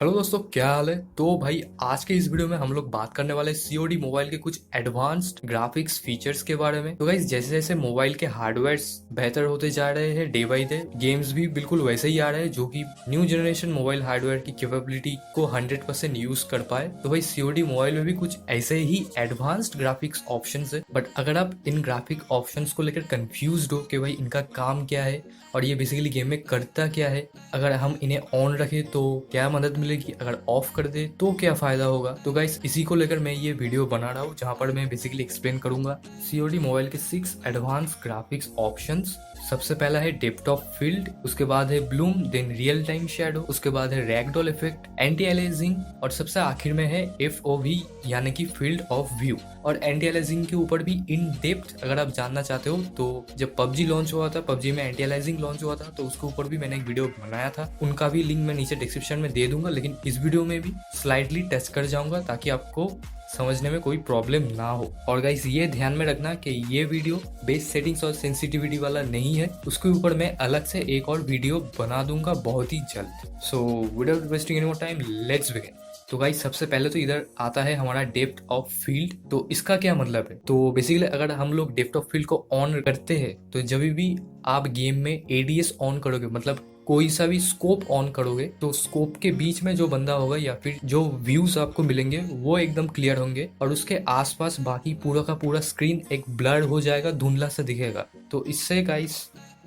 Hello दोस्तों, क्या हाल है। तो भाई आज के इस वीडियो में हम लोग बात करने वाले सीओडी मोबाइल के कुछ एडवांस्ड ग्राफिक्स फीचर्स के बारे में। तो गाइस जैसे जैसे मोबाइल के हार्डवेयर बेहतर होते जा रहे हैं डे बाई डे, गेम्स भी बिल्कुल वैसे ही आ रहे हैं जो कि न्यू जनरेशन मोबाइल हार्डवेयर की कैपेबिलिटी को 100% यूज कर पाए। तो भाई सीओडी मोबाइल में भी कुछ ऐसे ही एडवांस्ड ग्राफिक्स ऑप्शन है। बट अगर आप इन ग्राफिक ऑप्शन को लेकर कंफ्यूज हो कि भाई इनका काम क्या है और ये बेसिकली गेम में करता क्या है, अगर हम इन्हें ऑन रखें तो क्या मदद मिलेगी, अगर ऑफ कर दे तो क्या फायदा होगा, तो गाइस इसी को लेकर मैं ये वीडियो बना रहा हूँ जहाँ पर मैं बेसिकली एक्सप्लेन करूंगा सीओडी मोबाइल के 6 एडवांस ग्राफिक्स ऑप्शंस। सबसे पहला है डेप्थ ऑफ फील्ड, उसके बाद है bloom, then real time shadow, उसके बाद है रैगडॉल इफेक्ट, एंटी एलियासिंग और सबसे आखिर में है एफओवी यानी कि फील्ड ऑफ व्यू। और एंटी एलियासिंग के ऊपर भी इन डेप्थ अगर आप जानना चाहते हो तो जब पबजी लॉन्च हुआ था, पबजी में एंटी एलियासिंग लॉन्च हुआ था, तो उसके ऊपर भी मैंने एक वीडियो बनाया था, उनका भी लिंक मैं नीचे डिस्क्रिप्शन में दे दूंगा। लेकिन इस वीडियो में भी स्लाइटली टेस्ट कर जाऊंगा ताकि आपको समझने में कोई प्रॉब्लम ना हो। और गाइस ये ध्यान में रखना कि ये वीडियो बेस सेटिंग्स और सेंसिटिविटी वाला नहीं है, उसके ऊपर मैं अलग से एक और वीडियो बना दूंगा बहुत ही जल्द। So without wasting any more time let's begin. तो गाइस सबसे पहले तो इधर आता है हमारा डेप्थ ऑफ फील्ड। तो इसका क्या मतलब है, तो बेसिकली अगर हम लोग डेप्थ ऑफ फील्ड को ऑन करते हैं तो जब भी आप गेम में एडीएस ऑन करोगे, मतलब कोई सा भी स्कोप ऑन करोगे, तो स्कोप के बीच में जो बंदा होगा या फिर जो व्यूज आपको मिलेंगे वो एकदम क्लियर होंगे और उसके आसपास बाकी पूरा का पूरा स्क्रीन एक ब्लर हो जाएगा, धुंधला सा दिखेगा। तो इससे गाइस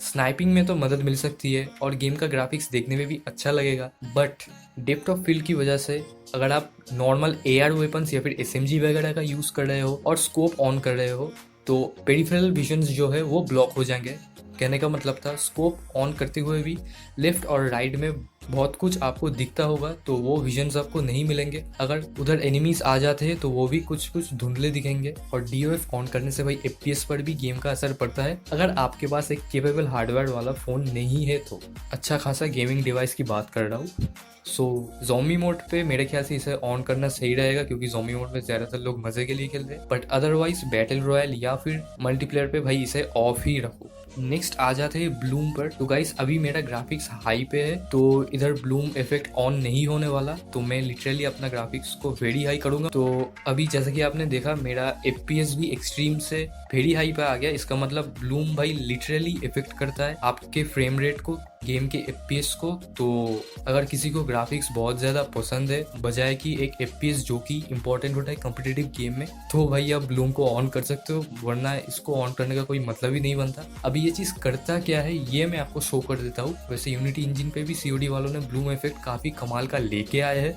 स्नाइपिंग में तो मदद मिल सकती है और गेम का ग्राफिक्स देखने में भी अच्छा लगेगा। बट डेप्थ ऑफ फील्ड की वजह से अगर आप नॉर्मल एआर वेपन्स या फिर एसएमजी वगैरह का यूज कर रहे हो और स्कोप ऑन कर रहे हो तो पेरिफेरल विजन्स जो है वो ब्लॉक हो जाएंगे। कहने का मतलब था स्कोप ऑन करते हुए भी लेफ्ट और राइट में बहुत कुछ आपको दिखता होगा तो वो विजन्स आपको नहीं मिलेंगे। अगर उधर एनिमीज आ जाते हैं तो वो भी कुछ कुछ धुंधले दिखेंगे। और डीओएफ ऑन करने से भाई एफपीएस पर भी गेम का असर पड़ता है अगर आपके पास एक केपेबल हार्डवेयर वाला फोन नहीं है तो। अच्छा खासा गेमिंग डिवाइस की बात कर रहा हूँ। सो ज़ॉम्बी मोड पे मेरे ख्याल से इसे ऑन करना सही रहेगा क्योंकि ज़ॉम्बी मोड पे ज़्यादातर लोग मज़े के लिए खेल रहे हैं। बट अदरवाइज बैटल रॉयल या फिर मल्टीप्लेयर पे भाई इसे ऑफ ही रखो। नेक्स्ट आ जाते हैं ब्लूम पर। तो गाइस अभी मेरा ग्राफिक्स हाई पे है तो इधर ब्लूम इफेक्ट ऑन नहीं होने वाला, तो मैं लिटरली अपना ग्राफिक्स को वेरी हाई करूंगा। तो अभी जैसा कि आपने देखा मेरा एफपीएस भी एक्सट्रीम से वेरी हाई पे आ गया। इसका मतलब ब्लूम भाई लिटरली इफेक्ट करता है आपके फ्रेम रेट को, गेम के एफपीएस को। तो अगर किसी को ग्राफिक्स बहुत ज़्यादा पसंद है बजाय कि एक एफपीएस जो कि इंपॉर्टेंट होता है कॉम्पिटिटिव गेम में, तो भाई आप ब्लूम को ऑन कर सकते हो, वरना इसको ऑन करने का कोई मतलब ही नहीं बनता। अभी ये चीज़ करता क्या है ये मैं आपको शो कर देता हूँ। वैसे यूनिटी इंजन पे भी सीओडी वालों ने ब्लूम इफेक्ट काफ़ी कमाल का लेके आए हैं,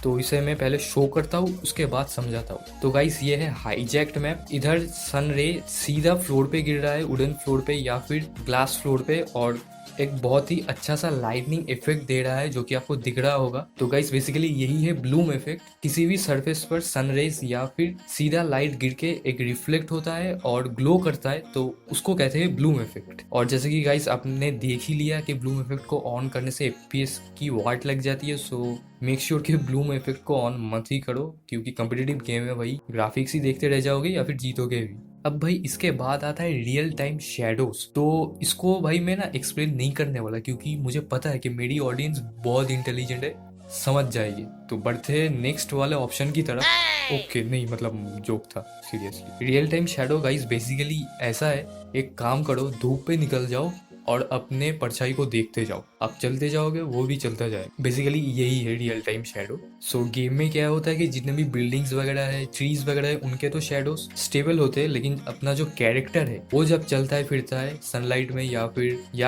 तो इसे मैं पहले शो करता हूँ उसके बाद समझाता हूँ। तो गाइस ये है हाईजैक्ट मैप। इधर सन रे सीधा फ्लोर पे गिर रहा है, वुडन फ्लोर पे या फिर ग्लास फ्लोर पे, और एक बहुत ही अच्छा सा लाइटनिंग इफेक्ट दे रहा है जो कि आपको दिख रहा होगा। तो गाइस बेसिकली यही है ब्लूम इफेक्ट। किसी भी सरफेस पर सनरेज या फिर सीधा लाइट गिर के एक रिफ्लेक्ट होता है और ग्लो करता है, तो उसको कहते हैं ब्लूम इफेक्ट। और जैसे कि गाइस आपने देख ही लिया कि ब्लूम इफेक्ट को ऑन करने से एफपीएस की वाट लग जाती है। सो मेक श्योर कि ब्लूम इफेक्ट को ऑन मत ही करो क्योंकि कॉम्पिटिटिव गेम है भाई, ग्राफिक्स ही देखते रह जाओगे या फिर जीतोगे भी। अब भाई इसके बाद आता है रियल टाइम शेडोज। तो इसको भाई मैं ना एक्सप्लेन नहीं करने वाला क्योंकि मुझे पता है कि मेरी ऑडियंस बहुत इंटेलिजेंट है, समझ जाएगी। तो बढ़ते हैं नेक्स्ट वाले ऑप्शन की तरफ। ओके नहीं मतलब जोक था, seriously. Real time shadow guys basically ऐसा है, एक काम करो धूप पे निकल जाओ और अपने परछाई को देखते जाओ, आप चलते जाओगे वो भी चलता जाए। बेसिकली यही है रियल टाइम शेडो। सो गेम में क्या होता है कि जितने भी बिल्डिंग्स वगैरह है, ट्रीज वगैरह है, उनके तो शेडोज स्टेबल होते हैं, लेकिन अपना जो कैरेक्टर है वो जब चलता है फिरता है सनलाइट में या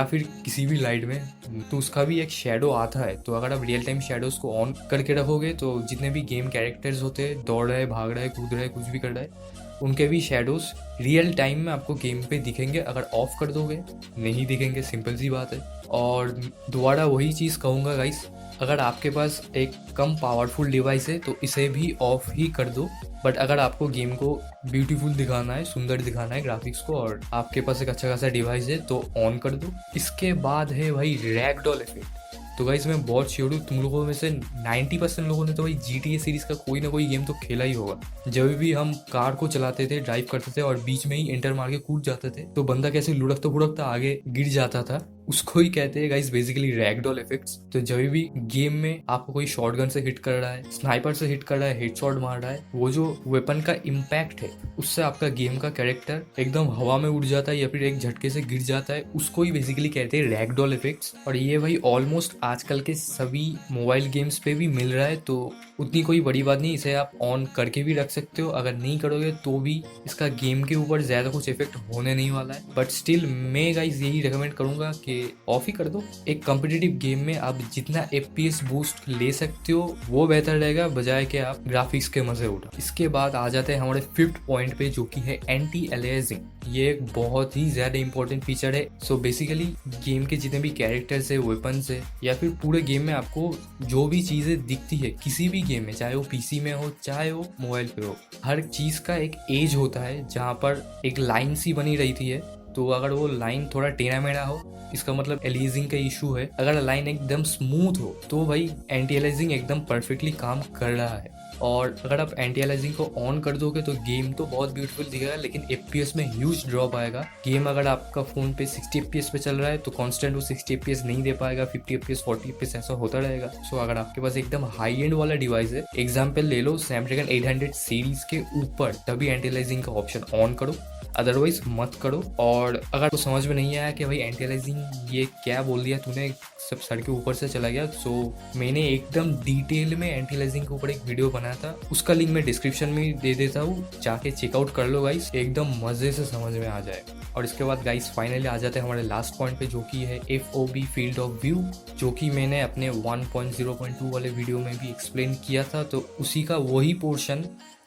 फिर किसी भी लाइट में, तो उसका भी एक शेडो आता है। तो अगर आप रियल टाइम शेडोज को ऑन करके रखोगे तो जितने भी गेम कैरेक्टर्स होते हैं, दौड़ रहे, भाग रहे, कूद रहे, कुछ भी कर रहे, उनके भी शेडोज रियल टाइम में आपको गेम पे दिखेंगे। अगर ऑफ कर दोगे नहीं दिखेंगे, सिंपल सी बात है। और दोबारा वही चीज़ कहूँगा गाइस, अगर आपके पास एक कम पावरफुल डिवाइस है तो इसे भी ऑफ ही कर दो। बट अगर आपको गेम को ब्यूटीफुल दिखाना है, सुंदर दिखाना है ग्राफिक्स को, और आपके पास एक अच्छा खासा डिवाइस है तो ऑन कर दो। इसके बाद है भाई रैगडॉल इफेक्ट। तो गाइस मैं बहुत श्योर हूँ तुम लोगों में से 90% लोगों ने तो भाई GTA सीरीज का कोई ना कोई गेम तो खेला ही होगा। जब भी हम कार को चलाते थे, ड्राइव करते थे और बीच में ही एंटर मार के कूद जाते थे तो बंदा कैसे लुढ़कता फुढ़कता आगे गिर जाता था, उसको ही कहते हैं गाइस बेसिकली रैगडॉल इफेक्ट्स। तो जब भी गेम में आपको कोई शॉटगन से हिट कर रहा है, स्नाइपर से हिट कर रहा है, हेडशॉट मार रहा है, वो जो वेपन का इम्पैक्ट है उससे आपका गेम का कैरेक्टर एकदम हवा में उड़ जाता है या फिर एक झटके से गिर जाता है, उसको ही बेसिकली कहते हैं रैगडॉल इफेक्ट्स। और ये भाई ऑलमोस्ट आजकल के सभी मोबाइल गेम्स पे भी मिल रहा है, तो उतनी कोई बड़ी बात नहीं, इसे आप ऑन करके भी रख सकते हो। अगर नहीं करोगे तो भी इसका गेम के ऊपर ज्यादा कुछ इफेक्ट होने नहीं वाला है, बट स्टिल मैं गाइस यही रिकमेंड करूंगा कि ऑफ ही कर दो। एक कॉम्पिटिटिव गेम में आप जितना FPS बूस्ट ले सकते हो वो बेहतर रहेगा, बजाय कि आप ग्राफिक्स के मजे उठा। इसके बाद आ जाते हैं हमारे 5th पॉइंट पे, जो कि है एंटी अलियासिंग। ये एक बहुत ही ज्यादा इंपॉर्टेंट फीचर है। सो बेसिकली गेम के जितने भी कैरेक्टर्स है, वेपन्स है, या फिर पूरे गेम में आपको जो भी चीजें दिखती है किसी भी गेम में, चाहे वो PC में हो चाहे वो मोबाइल पे हो, हर चीज का एक एज होता है जहाँ पर एक लाइन सी बनी रहती है। तो अगर वो लाइन थोड़ा टेढ़ा मेढ़ा हो, इसका मतलब एलियासिंग का इशू है। अगर लाइन एकदम स्मूथ हो तो भाई एंटी एलियासिंग एकदम परफेक्टली काम कर रहा है। और अगर आप एंटी अलियासिंग को ऑन कर दोगे तो गेम तो बहुत ब्यूटीफुल दिखेगा, लेकिन FPS में ह्यूज ड्रॉप आएगा। गेम अगर आपका फोन पे 60 FPS पे चल रहा है तो कांस्टेंट वो 60 FPS नहीं दे पाएगा, 50 FPS 40 FPS ऐसा होता रहेगा। सो अगर आपके पास एकदम हाई एंड वाला डिवाइस है, एग्जाम्पल ले लो स्नैपड्रैगन 800 सीरीज के ऊपर, तभी एंटी अलियासिंग का ऑप्शन ऑन करो, अदरवाइज मत करो। और अगर तो समझ में नहीं आया कि भाई एंटी अलियासिंग ये क्या बोल दिया तूने, सब सर के ऊपर से चला गया, सो मैंने एकदम डिटेल में एंटी अलियासिंग के ऊपर एक वीडियो बनाया था, उसका लिंक मैं डिस्क्रिप्शन में दे देता हूँ, जाके चेकआउट कर लो गाइस, एकदम मजे से समझ में आ जाए। और इसके बाद गाइस फाइनली आ जाते हैं हमारे लास्ट पॉइंट पे, जो कि है FOV फील्ड ऑफ व्यू, जो कि मैंने अपने 1.0.2 वाले वीडियो में भी एक्सप्लेन किया था। तो उसी का वही पोर्शन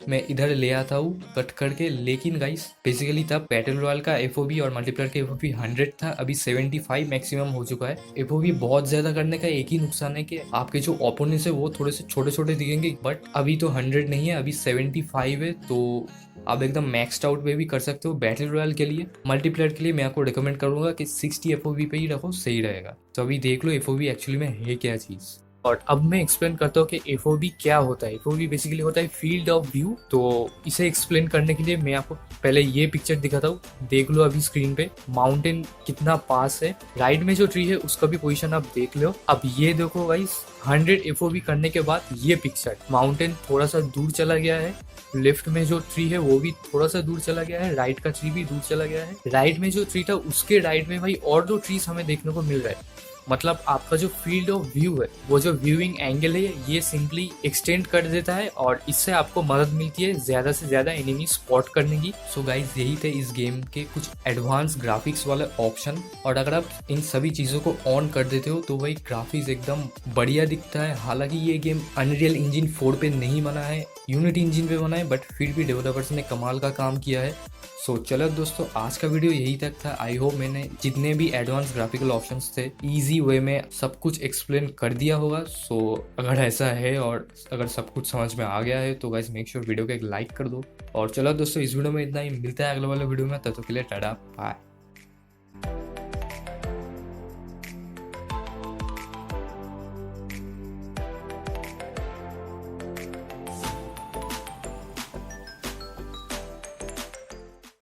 मैं इधर ले आता हूँ कट करके। लेकिन गाइस बेसिकली तब बैटल रॉयल का FOV और मल्टीप्लेयर का FOV 100 था, अभी 75 मैक्सिमम हो चुका है। FOV बहुत ज्यादा करने का एक ही नुकसान है कि आपके जो ओपोनेंट्स है वो थोड़े से छोटे छोटे दिखेंगे, बट अभी तो 100 नहीं है, अभी 75 है, तो आप एकदम मैक्सड आउट पे भी कर सकते हो। बैटल रॉयल के लिए, मल्टीप्लेयर के लिए मैं आपको रिकमेंड करूंगा कि 60 FOV पे ही रखो, सही रहेगा। तो अभी देख लो FOV एक्चुअली में है क्या चीज़। और अब मैं एक्सप्लेन करता हूँ कि FOV क्या होता है। FOV बेसिकली होता है फील्ड ऑफ व्यू। तो इसे एक्सप्लेन करने के लिए मैं आपको पहले ये पिक्चर दिखाता हूँ, देख लो अभी स्क्रीन पे, माउंटेन कितना पास है, राइट में जो ट्री है उसका भी पोजीशन आप देख लो। अब ये देखो गाइस 100 FOV करने के बाद ये पिक्चर, माउंटेन थोड़ा सा दूर चला गया है, लेफ्ट में जो ट्री है वो भी थोड़ा सा दूर चला गया है, राइट का ट्री भी दूर चला गया है, राइट में जो ट्री था उसके राइट में भाई और 2 ट्रीज हमें देखने को मिल रहा है। मतलब आपका जो फील्ड ऑफ व्यू है, वो जो व्यूइंग एंगल है, ये सिंपली एक्सटेंड कर देता है और इससे आपको मदद मिलती है ज्यादा से ज्यादा एनिमी स्पॉट करने की। सो गाइस यही थे इस गेम के कुछ एडवांस ग्राफिक्स वाले ऑप्शन। और अगर आप इन सभी चीजों को ऑन कर देते हो तो भाई ग्राफिक्स एकदम बढ़िया दिखता है। हालांकि ये गेम अनरियल इंजन 4 पे नहीं बना है, यूनिटी इंजन पे बना है, बट फिर भी डेवलपर्स ने कमाल का काम किया है। सो चलो दोस्तों, आज का वीडियो यही तक था। आई होप मैंने जितने भी एडवांस ग्राफिकल ऑप्शंस थे इजी वे में सब कुछ एक्सप्लेन कर दिया होगा। सो अगर ऐसा है और अगर सब कुछ समझ में आ गया है तो गाइस मेक श्योर वीडियो को एक लाइक कर दो। और चलो दोस्तों, इस वीडियो में इतना ही, मिलता है अगले वाले वीडियो में, तब तक के लिए टाटा बाय।